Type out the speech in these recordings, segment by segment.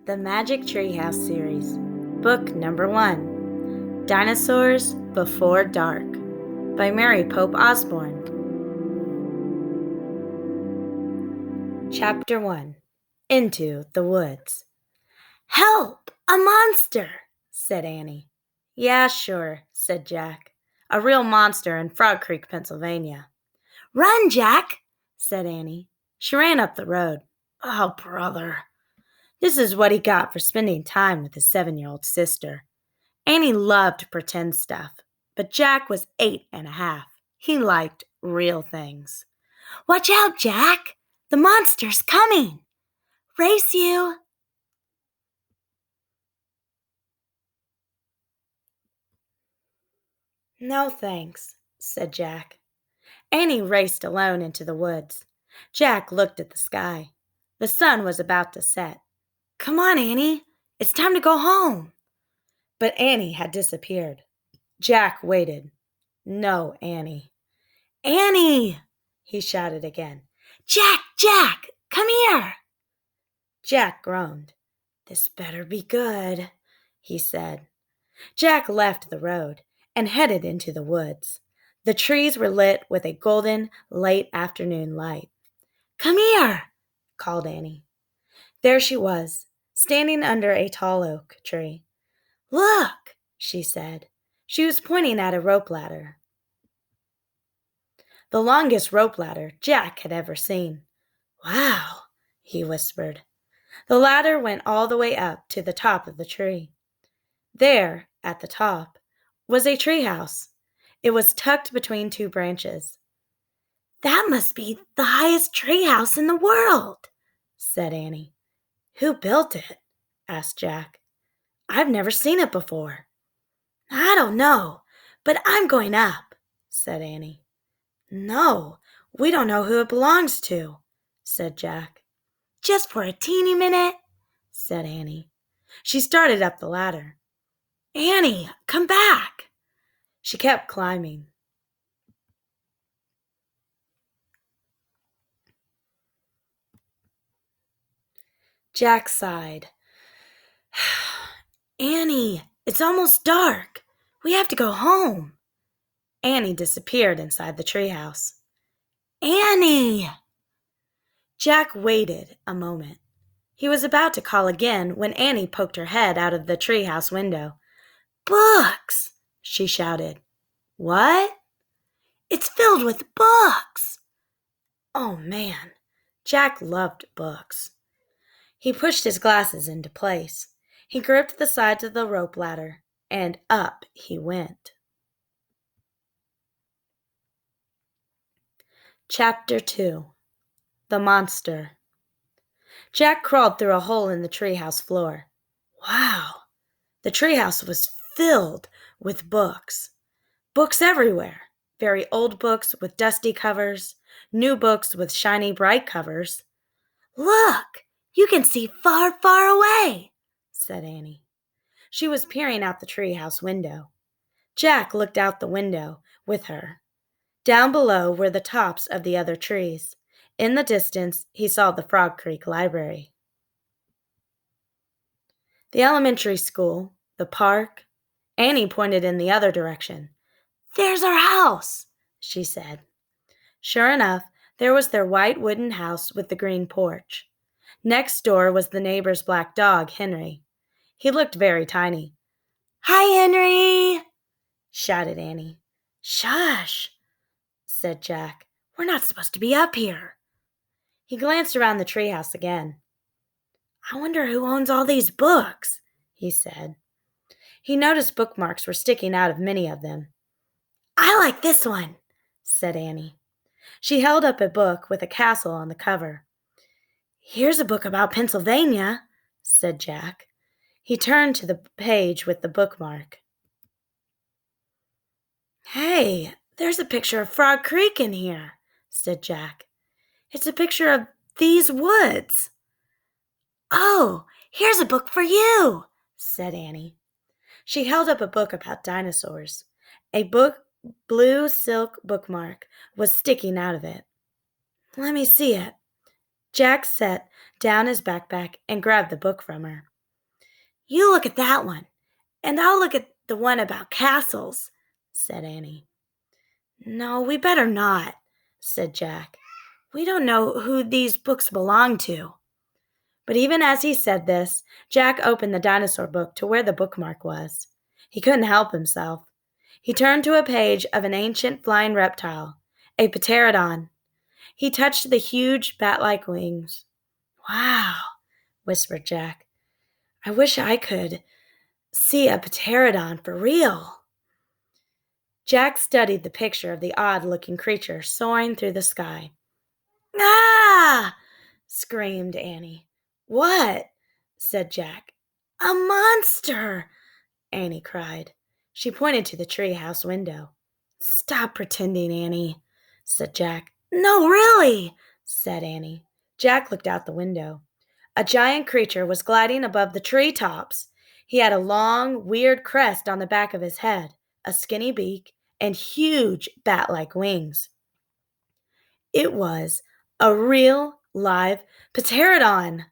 The Magic Treehouse Series, Book Number 1, Dinosaurs Before Dark, by Mary Pope Osborne. Chapter 1, Into the Woods. "Help! A monster!" said Annie. "Yeah, sure," said Jack. "A real monster in Frog Creek, Pennsylvania." "Run, Jack!" said Annie. She ran up the road. "Oh, brother." This is what he got for spending time with his 7-year-old sister. Annie loved pretend stuff, but Jack was 8.5. He liked real things. "Watch out, Jack! The monster's coming! Race you!" "No, thanks," said Jack. Annie raced alone into the woods. Jack looked at the sky. The sun was about to set. "Come on, Annie. It's time to go home." But Annie had disappeared. Jack waited. No Annie. "Annie!" he shouted again. "Jack, Jack, come here!" Jack groaned. "This better be good," he said. Jack left the road and headed into the woods. The trees were lit with a golden, late afternoon light. "Come here!" called Annie. There she was, standing under a tall oak tree. "Look!" she said. She was pointing at a rope ladder. The longest rope ladder Jack had ever seen. "Wow," he whispered. The ladder went all the way up to the top of the tree. There, at the top, was a treehouse. It was tucked between two branches. "That must be the highest treehouse in the world," said Annie. "Who built it?" asked Jack. "I've never seen it before." "I don't know, but I'm going up," said Annie. "No, we don't know who it belongs to," said Jack. "Just for a teeny minute," said Annie. She started up the ladder. "Annie, come back." She kept climbing. Jack sighed. "Annie, it's almost dark. We have to go home." Annie disappeared inside the treehouse. "Annie!" Jack waited a moment. He was about to call again when Annie poked her head out of the treehouse window. "Books!" she shouted. "What?" "It's filled with books." Oh, man. Jack loved books. He pushed his glasses into place. He gripped the sides of the rope ladder, and up he went. Chapter 2, The Monster. Jack crawled through a hole in the treehouse floor. Wow! The treehouse was filled with books. Books everywhere. Very old books with dusty covers, new books with shiny, bright covers. "Look! You can see far, far away," said Annie. She was peering out the treehouse window. Jack looked out the window with her. Down below were the tops of the other trees. In the distance, he saw the Frog Creek Library. The elementary school, the park. Annie pointed in the other direction. "There's our house," she said. Sure enough, there was their white wooden house with the green porch. Next door was the neighbor's black dog, Henry. He looked very tiny. "Hi, Henry!" shouted Annie. "Shush!" said Jack. "We're not supposed to be up here." He glanced around the treehouse again. "I wonder who owns all these books," he said. He noticed bookmarks were sticking out of many of them. "I like this one," said Annie. She held up a book with a castle on the cover. "Here's a book about Pennsylvania," said Jack. He turned to the page with the bookmark. "Hey, there's a picture of Frog Creek in here," said Jack. "It's a picture of these woods." "Oh, here's a book for you," said Annie. She held up a book about dinosaurs. A blue silk bookmark was sticking out of it. "Let me see it." Jack set down his backpack and grabbed the book from her. You look at that one, and I'll look at the one about castles, said Annie. No, we better not, said Jack. We don't know who these books belong to. But even as he said this, Jack opened the dinosaur book to where the bookmark was. He couldn't help himself. He turned to a page of an ancient flying reptile, a pterodon. He touched the huge bat-like wings. Wow, whispered Jack. I wish I could see a pterodon for real. Jack studied the picture of the odd-looking creature soaring through the sky. Ah! Screamed Annie. What? Said Jack. A monster! Annie cried. She pointed to the treehouse window. Stop pretending, Annie, said Jack. No, really, said Annie. Jack looked out the window. A giant creature was gliding above the treetops. He had a long, weird crest on the back of his head, a skinny beak, and huge bat-like wings. It was a real, live pterodon.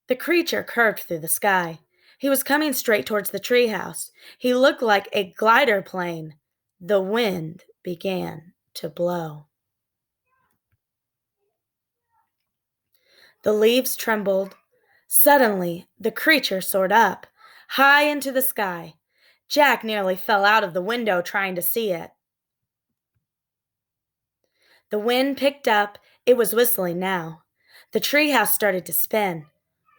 The creature curved through the sky. He was coming straight towards the treehouse. He looked like a glider plane. The wind began to blow. The leaves trembled. Suddenly, the creature soared up, high into the sky. Jack nearly fell out of the window trying to see it. The wind picked up. It was whistling now. The treehouse started to spin.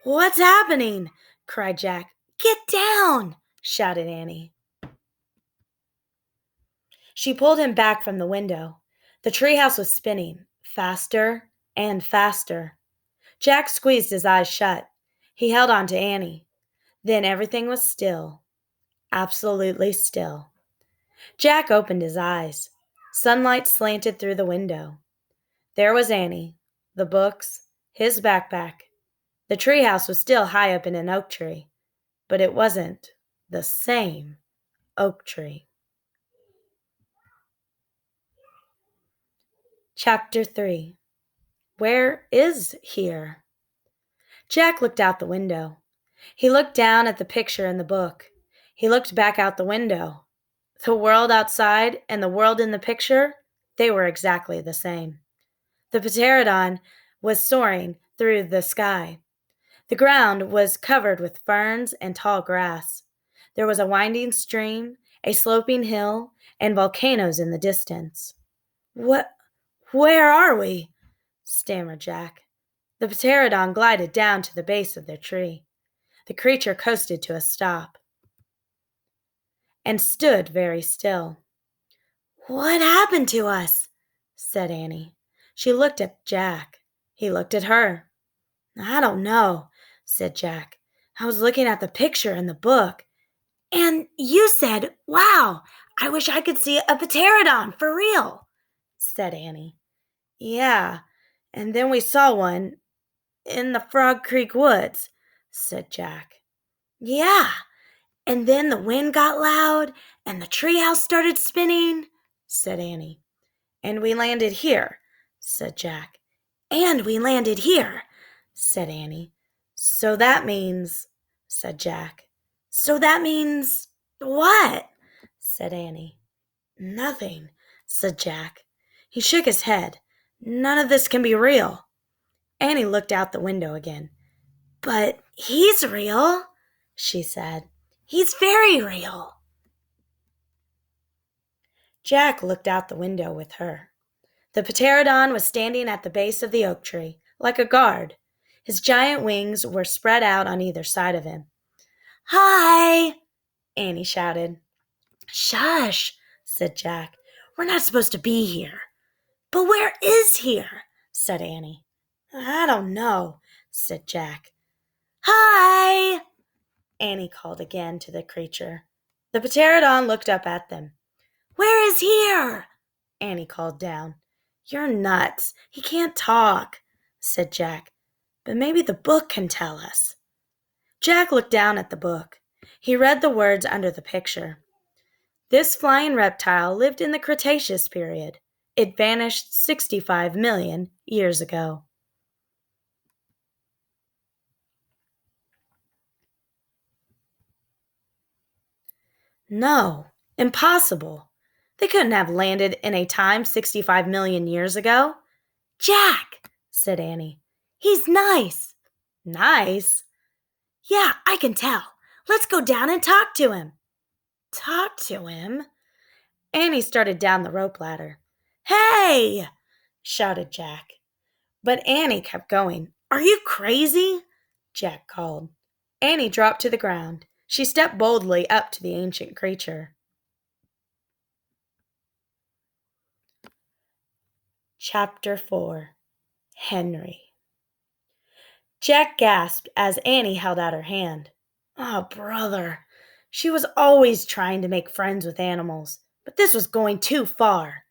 What's happening? Cried Jack. Get down! Shouted Annie. She pulled him back from the window. The treehouse was spinning, faster and faster. Jack squeezed his eyes shut. He held on to Annie. Then everything was still, absolutely still. Jack opened his eyes. Sunlight slanted through the window. There was Annie, the books, his backpack. The treehouse was still high up in an oak tree, but it wasn't the same oak tree. Chapter 3. Where is here? Jack looked out the window. He looked down at the picture in the book. He looked back out the window. The world outside and the world in the picture, they were exactly the same. The pterodon was soaring through the sky. The ground was covered with ferns and tall grass. There was a winding stream, a sloping hill, and volcanoes in the distance. Where are we? Stammered Jack. The pterodon glided down to the base of their tree. The creature coasted to a stop and stood very still. What happened to us? Said Annie. She looked at Jack. He looked at her. I don't know, said Jack. I was looking at the picture in the book. And you said, wow, I wish I could see a pterodon for real, said Annie. Yeah, and then we saw one in the Frog Creek woods, said Jack. Yeah, and then the wind got loud and the treehouse started spinning, said Annie. And we landed here, said Jack. And we landed here, said Annie. So that means, said Jack. So that means what? Said Annie. Nothing, said Jack. He shook his head. None of this can be real. Annie looked out the window again. But he's real, she said. He's very real. Jack looked out the window with her. The pterodon was standing at the base of the oak tree, like a guard. His giant wings were spread out on either side of him. Hi, Annie shouted. Shush, said Jack. We're not supposed to be here. But where is here? Said Annie. I don't know, said Jack. Hi, Annie called again to the creature. The pterodon looked up at them. Where is here? Annie called down. You're nuts. He can't talk, said Jack. But maybe the book can tell us. Jack looked down at the book. He read the words under the picture. This flying reptile lived in the Cretaceous period. It vanished 65 million years ago. No, impossible. They couldn't have landed in a time 65 million years ago. Jack, said Annie. He's nice. Nice? Yeah, I can tell. Let's go down and talk to him. Talk to him? Annie started down the rope ladder. Hey! Shouted Jack. But Annie kept going. Are you crazy? Jack called. Annie dropped to the ground. She stepped boldly up to the ancient creature. Chapter 4. Henry. Jack gasped as Annie held out her hand. Oh, brother. She was always trying to make friends with animals, but this was going too far.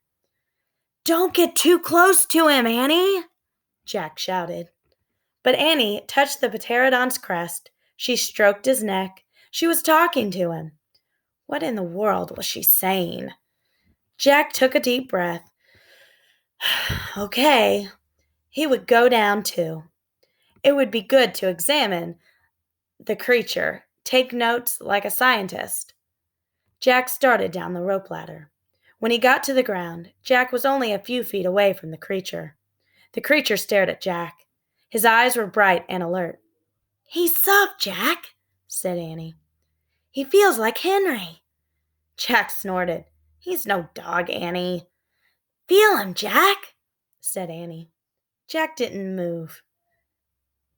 Don't get too close to him, Annie, Jack shouted. But Annie touched the pterodon's crest. She stroked his neck. She was talking to him. What in the world was she saying? Jack took a deep breath. Okay, he would go down too. It would be good to examine the creature, take notes like a scientist. Jack started down the rope ladder. When he got to the ground, Jack was only a few feet away from the creature. The creature stared at Jack. His eyes were bright and alert. He's soft, Jack, said Annie. He feels like Henry. Jack snorted. He's no dog, Annie. Feel him, Jack, said Annie. Jack didn't move.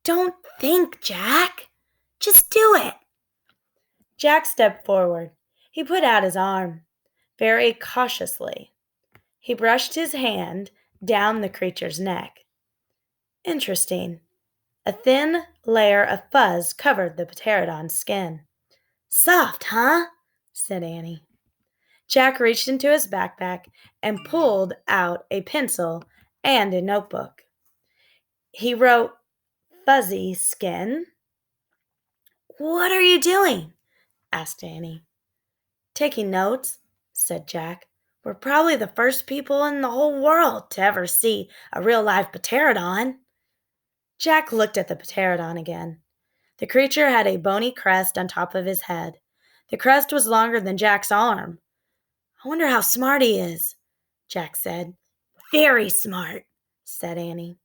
Don't think, Jack. Just do it. Jack stepped forward. He put out his arm, very cautiously. He brushed his hand down the creature's neck. Interesting. A thin layer of fuzz covered the pterodon's skin. Soft, huh? Said Annie. Jack reached into his backpack and pulled out a pencil and a notebook. He wrote, Fuzzy skin. What are you doing? Asked Annie. Taking notes, said Jack. We're probably the first people in the whole world to ever see a real live pterodon. Jack looked at the pterodon again. The creature had a bony crest on top of his head. The crest was longer than Jack's arm. I wonder how smart he is, Jack said. Very smart, said Annie.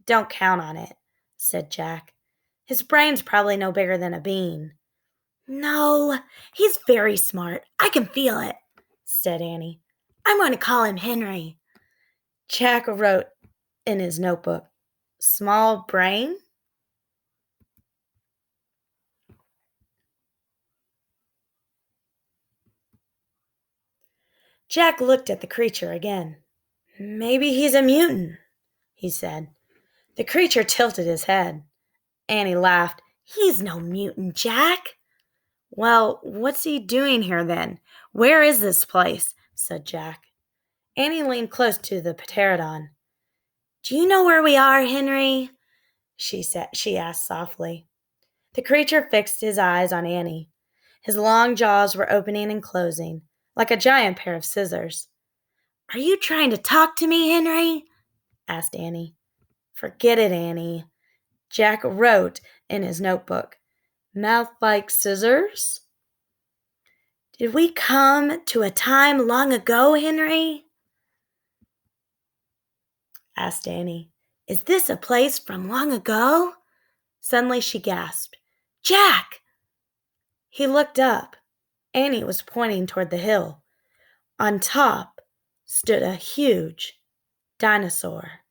Don't count on it, said Jack. His brain's probably no bigger than a bean. No, he's very smart. I can feel it, said Annie. I'm going to call him Henry. Jack wrote in his notebook, Small brain? Jack looked at the creature again. Maybe he's a mutant, he said. The creature tilted his head. Annie laughed. He's no mutant, Jack. Well, what's he doing here then? Where is this place? Said Jack. Annie leaned close to the pterodon. Do you know where we are, Henry? She asked softly. The creature fixed his eyes on Annie. His long jaws were opening and closing, like a giant pair of scissors. Are you trying to talk to me, Henry? Asked Annie. Forget it, Annie. Jack wrote in his notebook, Mouth like scissors? Did we come to a time long ago, Henry? Asked Annie. Is this a place from long ago? Suddenly she gasped. Jack! He looked up. Annie was pointing toward the hill. On top stood a huge dinosaur.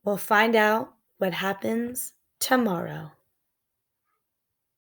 We'll find out what happens tomorrow.